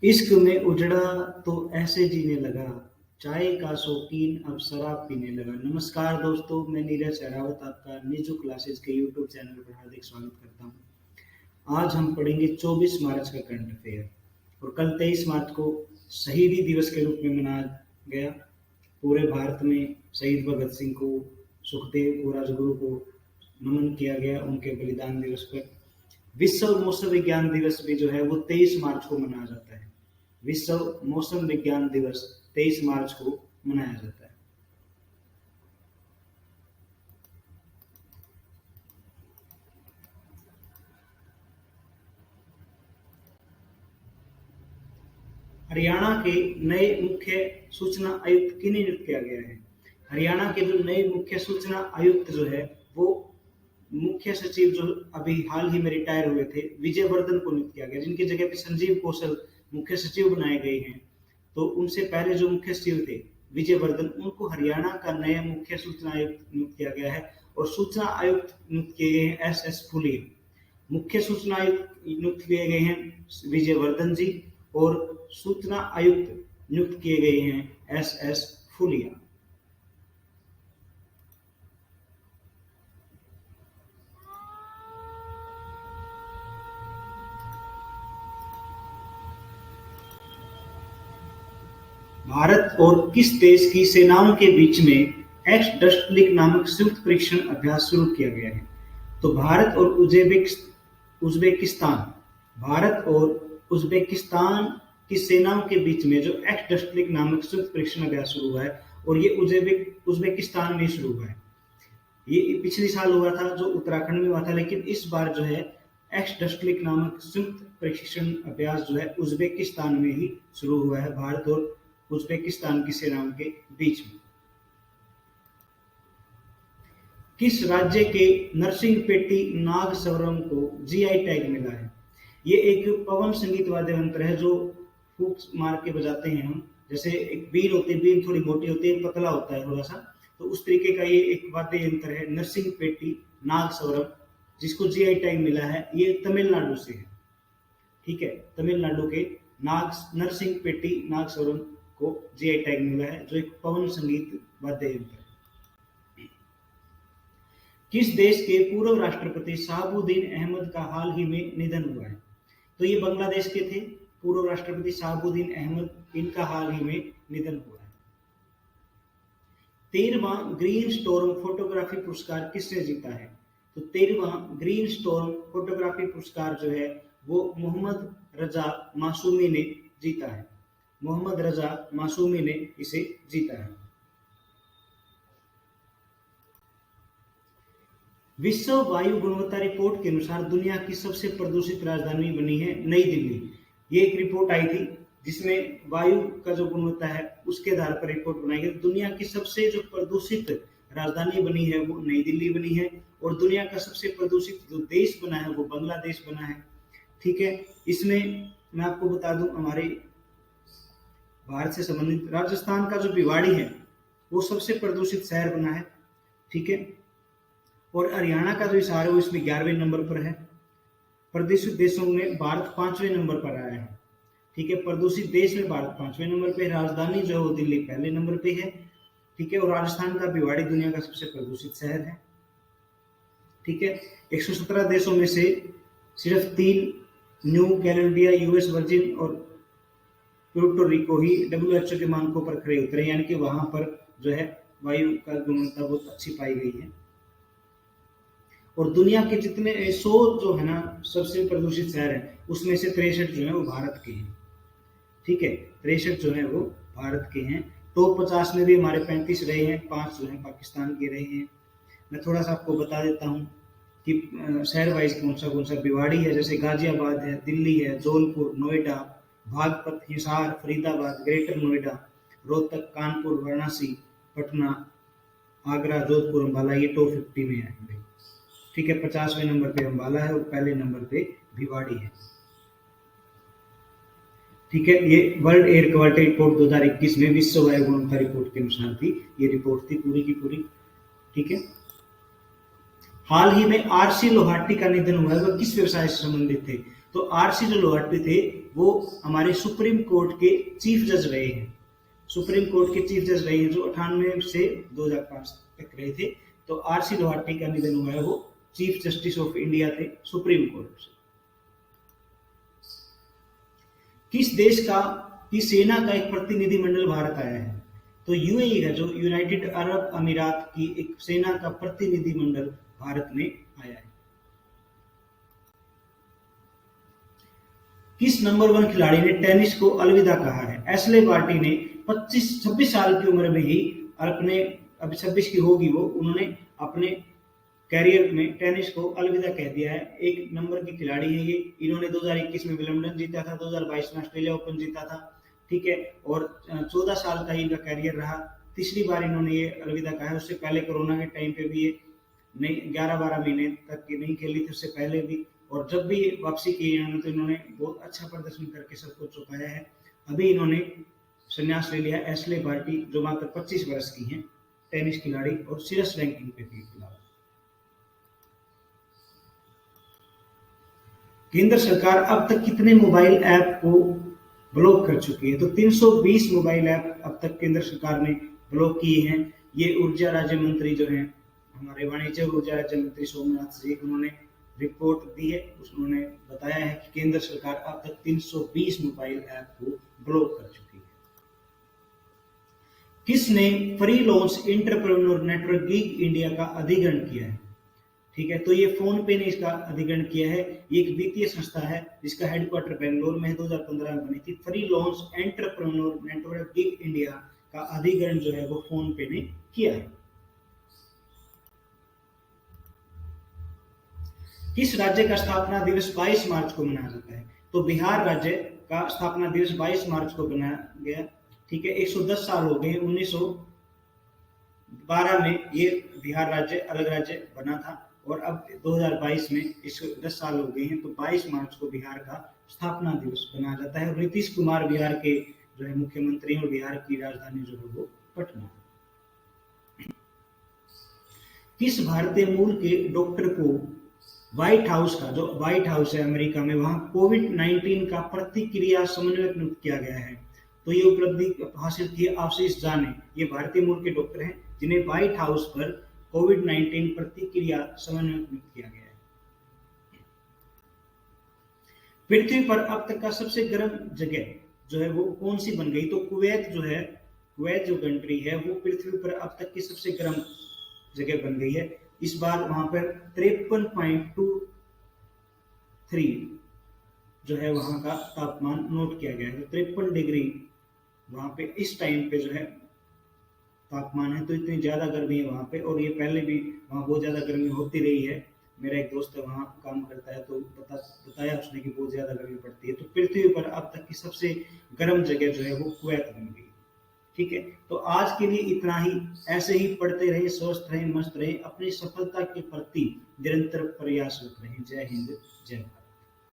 इश्क में उजड़ा तो ऐसे जीने लगा, चाय का शौकीन अब शराब पीने लगा। नमस्कार दोस्तों, मैं नीरज सहरावत आपका निजू क्लासेस के यूट्यूब चैनल पर हार्दिक स्वागत करता हूँ। आज हम पढ़ेंगे 24 मार्च का करंट अफेयर और कल 23 मार्च को शहीदी दिवस के रूप में मनाया गया। पूरे भारत में शहीद भगत सिंह को, सुखदेव और राजगुरु को नमन किया गया उनके बलिदान दिवस पर। विश्व मौसम विज्ञान दिवस भी जो है वो 23 मार्च को मनाया जाता है। विश्व मौसम विज्ञान दिवस 23 मार्च को मनाया जाता है। हरियाणा के नए मुख्य सूचना आयुक्त किन्हें नियुक्त किया गया है? हरियाणा के जो नए मुख्य सूचना आयुक्त जो है वो मुख्य सचिव जो अभी हाल ही में रिटायर हुए थे, विजय वर्धन को नियुक्त किया गया, जिनकी जगह पे संजीव कौशल मुख्य सचिव बनाए गए हैं। तो उनसे पहले जो मुख्य सचिव थे विजय वर्धन, उनको हरियाणा का नया मुख्य सूचना आयुक्त नियुक्त किया गया है और सूचना आयुक्त नियुक्त किए गए हैं एस फुलिया। मुख्य सूचना आयुक्त नियुक्त किए गए हैं विजय वर्धन जी और सूचना आयुक्त नियुक्त किए गए हैं एस फुलिया। भारत और किस देश की सेनाओं के बीच में एक्स नामक संयुक्त परीक्षण अभ्यास शुरू किया गया है? तो उज्बेकिस्तान भारत और उज्बेकिस्तान की सेनाओं के बीच में जो एक्स नामक संयुक्त परीक्षण अभ्यास शुरू हुआ है और ये उज्बेकिस्तान में शुरू हुआ है। ये पिछले साल हुआ था जो उत्तराखंड में हुआ था, लेकिन इस बार जो है एक्स नामक संयुक्त प्रशिक्षण अभ्यास जो है उज्बेकिस्तान में ही शुरू हुआ है, भारत और उज्बेकिस्तान की सेनाओं के बीच में। किस राज्य के नरसिंह पेटी नाग स्वरम को जीआई टैग मिला है? ये एक पवन संगीत वाद्य यंत्र है जो फूंक मार के बजाते हैं हम। जैसे एक बीन होती है, बीन थोड़ी मोटी होती है, पतला होता है थोड़ा सा, तो उस तरीके का ये एक वाद्य यंत्र है नरसिंह पेटी नाग स्वरम, जिसको जीआई टैग मिला है। ये तमिलनाडु से है। ठीक है, तमिलनाडु के नरसिंह पेटी नाग स्वरम को जीआई टैग मिला है, जो एक पवन संगीत वाद्य यंत्र है। किस देश के पूर्व राष्ट्रपति शहाबुद्दीन अहमद का हाल ही में निधन हुआ है? तो ये बांग्लादेश के थे पूर्व राष्ट्रपति शहाबुद्दीन अहमद, इनका हाल ही में निधन हुआ है। 13वां ग्रीन स्टॉर्म फोटोग्राफी पुरस्कार किसने जीता है? तो 13वां ग्रीन स्टॉर्म फोटोग्राफी पुरस्कार जो है वो मोहम्मद रजा मासूमी ने जीता है। मोहम्मद रजा मासूमी ने इसे जीता है। विश्व वायु गुणवत्ता रिपोर्ट के अनुसार दुनिया की सबसे प्रदूषित राजधानी बनी है नई दिल्ली। ये एक रिपोर्ट आई थी जिसमें वायु का जो गुणवत्ता है उसके आधार पर रिपोर्ट बनाई गई। दुनिया की सबसे जो प्रदूषित राजधानी बनी है वो नई दिल्ली बनी है और दुनिया का सबसे प्रदूषित जो देश बना है वो बांग्लादेश बना है। ठीक है, इसमें मैं आपको बता दूं हमारे भारत से संबंधित राजस्थान का जो भिवाड़ी है वो सबसे प्रदूषित शहर बना है। ठीक है, और हरियाणा का जो हिसार है वो इसमें 11वें नंबर पर है। प्रदूषित देशों में भारत 5वें नंबर पर आया है। ठीक है, प्रदूषित देश में भारत 5वें नंबर पे, राजधानी जो है वो दिल्ली पहले नंबर पे है। ठीक है, और राजस्थान का भिवाड़ी दुनिया का सबसे प्रदूषित शहर है। ठीक है, 117 देशों में से सिर्फ 3 न्यू कैलेडोनिया, यूएस वर्जिन और प्यूर्टो रिको ही WHO के मानकों पर खड़े उतरे, यानी कि वहां पर जो है वायु का गुणवत्ता बहुत अच्छी पाई गई है। और दुनिया के जितने 100 जो है ना सबसे प्रदूषित शहर है उसमें से 63 जो है वो भारत के हैं। ठीक है, 63 जो है वो भारत के हैं। टॉप 50 में भी हमारे 35 रहे हैं, 5 जो है पाकिस्तान के रहे हैं। मैं थोड़ा सा आपको बता देता हूँ कि शहर वाइज कौन सा भिवाड़ी है, जैसे गाजियाबाद है, दिल्ली है, जौनपुर, नोएडा, बागपत, हिसार, फरीदाबाद, ग्रेटर नोएडा, रोहतक, कानपुर, वाराणसी, पटना, आगरा, जोधपुर, अम्बाला, ये टॉप 50 में है। ठीक है, 50वें नंबर पे अम्बाला है और पहले नंबर पे भिवाड़ी है। ठीक है, ये वर्ल्ड एयर क्वालिटी रिपोर्ट 2021 में विश्व वायु गुणवत्ता रिपोर्ट के अनुसार थी। ये रिपोर्ट थी पूरी की पूरी। ठीक है, हाल ही में आरसी लोहाटी का निधन हुआ है, वह किस व्यवसाय से संबंधित थे? तो आरसी जो लोहाटी थे वो हमारे सुप्रीम कोर्ट के चीफ जज रहे हैं, सुप्रीम कोर्ट के चीफ जज रहे हैं जो 98 से 2005 तक रहे थे। तो आरसी लोहाटी का निधन हुआ है, वो चीफ जस्टिस ऑफ इंडिया थे सुप्रीम कोर्ट से। किस देश की सेना का एक प्रतिनिधिमंडल भारत आया है? तो यूएई का जो यूनाइटेड अरब अमीरात की एक सेना का प्रतिनिधिमंडल भारत में आया है। किस नंबर 1 खिलाड़ी ने टेनिस को अलविदा कहा है? एशले बार्टी ने 26 साल की उम्र में ही अपने, अभी 26 की होगी वो, उन्होंने अपने कैरियर में टेनिस को अलविदा कह दिया है। एक नंबर की खिलाड़ी है ये। इन्होंने 2021 में विंबलडन जीता था, 2022 में ऑस्ट्रेलिया ओपन जीता था, ठीक है, और 14 साल का इनका कैरियर रहा। तीसरी बार इन्होंने ये अलविदा कहा है। उससे पहले कोरोना के टाइम पे भी ये नहीं 11-12 महीने तक ये नहीं खेली थी, उससे पहले भी, और जब भी वापसी की इन्होंने तो इन्होंने बहुत अच्छा प्रदर्शन करके सबको चुकाया है। अभी इन्होंने संन्यास ले लिया। एशले बार्टी जो मात्र 25 वर्ष की हैं, टेनिस खिलाड़ी और शीर्ष रैंकिंग पे थी खिलाड़ी। केंद्र सरकार अब तक कितने मोबाइल ऐप को ब्लॉक कर चुकी है? तो 320 मोबाइल ऐप अब तक केंद्र सरकार ने ब्लॉक किए हैं। ये ऊर्जा राज्य मंत्री जो हैं हमारे वाणिज्य और ऊर्जा राज्य मंत्री सोमनाथ जी, उन्होंने रिपोर्ट दी है। उन्होंने बताया है कि केंद्र सरकार अब तक 320 मोबाइल ऐप को ब्लॉक कर चुकी है। किसने free launch entrepreneur network gig India का अधिग्रहण किया है? ठीक है, तो ये फोन पे ने इसका अधिग्रहण किया है। ये एक वित्तीय संस्था है जिसका हेडक्वार्टर बेंगलोर में 2015 में बनी थी। Free launch entrepreneur network gig India का अधिग्रहण जो है वो फोन पे ने किया है। किस राज्य का स्थापना दिवस 22 मार्च को मनाया जाता है? तो बिहार राज्य का स्थापना दिवस 22 मार्च को मनाया गया, ठीक है। 110 साल हो गए। 1912 में ये बिहार राज्य अलग राज्य बना था और अब 2022 में इसको 10 साल हो गए हैं, तो 22 मार्च को बिहार का स्थापना दिवस मनाया जाता है। और नीतीश कुमार बिहार के जो है मुख्यमंत्री हैं और बिहार की राजधानी जो है वो पटना है। किस भारतीय मूल के डॉक्टर को व्हाइट हाउस का, जो व्हाइट हाउस है अमेरिका में, वहां कोविड-19 का प्रतिक्रिया समन्वयक नियुक्त किया गया है? तो ये उपलब्धि हासिल की आशीष झा ने। ये भारतीय मूल के डॉक्टर हैं जिन्हें व्हाइट हाउस पर कोविड-19 प्रतिक्रिया समन्वयक नियुक्त किया गया है। पृथ्वी पर अब तक का सबसे गर्म जगह जो है वो कौन सी बन गई? तो कुवैत जो है, कुवैत जो कंट्री है वो पृथ्वी पर अब तक की सबसे गर्म जगह बन गई है। इस बार वहां पर 53.23 जो है वहां का तापमान नोट किया गया है। 53 डिग्री वहां पे इस टाइम पे जो है तापमान है। तो इतनी ज्यादा गर्मी है वहां पे, और ये पहले भी वहां बहुत ज्यादा गर्मी होती रही है। मेरा एक दोस्त है वहां काम करता है, तो बताया उसने कि बहुत ज्यादा गर्मी पड़ती है। तो पृथ्वी पर अब तक की सबसे गर्म जगह जो है वो कुवैत बन गई, ठीक है। तो आज के लिए इतना ही। ऐसे ही पढ़ते रहे, स्वस्थ रहे, मस्त रहे, अपनी सफलता के प्रति निरंतर प्रयासरत रहे। जय हिंद, जय भारत।